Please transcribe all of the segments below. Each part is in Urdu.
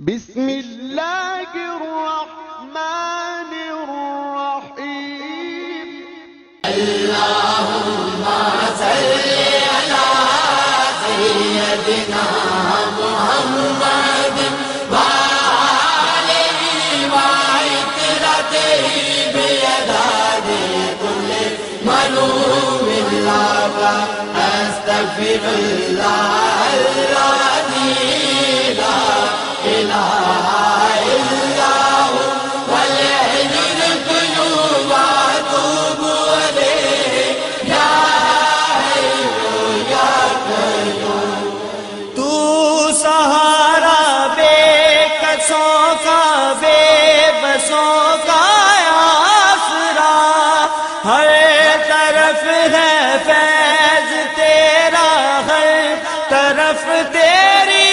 بسم اللہ الرحمن الرحیم اللہم صلی علی سیدنا محمد وآلہ وعطرتہ بیداد کل ملوم اللہ استغفر اللہ الذی لا الہ الا ہو والحی القیوم واتوب الیہ یا حی یا قیوم۔ تو سہارا بے کسوں کا بے بسوں کا آسرا، ہر طرف ہے فیض تیرا، ہر طرف تیری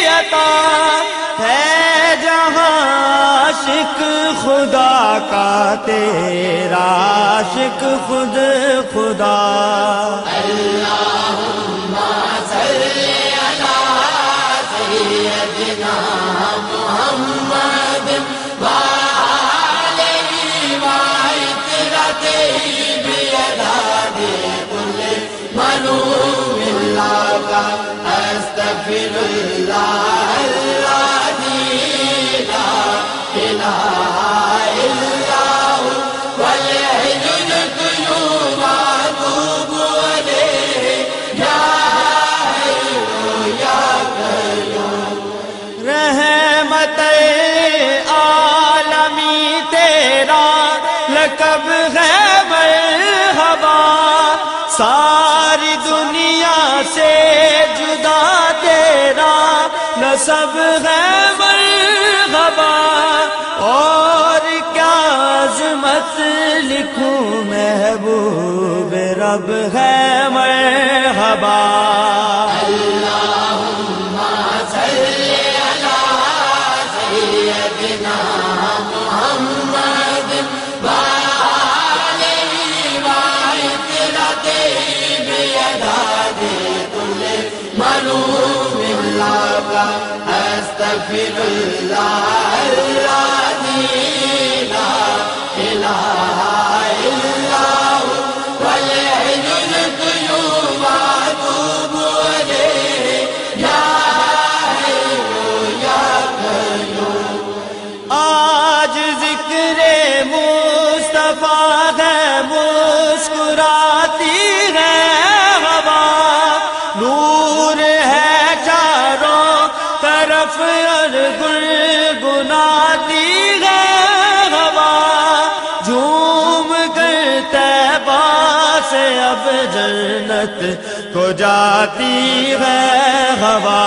عطا ہے، جہاں عاشق خدا کا تیرا عاشق خود خدا۔ اللہم صلی علی سیدنا محمد وآلہ وعطرتہ بیداد کل ملوم اللہ استغفر اللہ الذی لا الہ الا ہو والحی القیوم واتوب الیہ یا حی یا قیوم۔ رحمت عالمی تیرا لقب ہے مرحبا، ساری دنیا سے جدا تیرا نسب ہے مرحبا، اور کیا عظمت لکھوں محبوب رب ہے مرحبا۔ اللہم صلی علی سیدنا محمد وآلہ وعطرتہ بیداد کل ملوم اللہ استغفر اللہ الذی لا الہ الا ہو والحی القیوم واتوب الیہ یا حی یا قیوم۔ آج ذکر مصطفیٰ ہے، مسکراتی ہے ہوا، نور ہے چاروں طرف اور گنگناتی ہے ہوا، جھوم کر طیبہ سے اب جنت کو جاتی ہے ہوا۔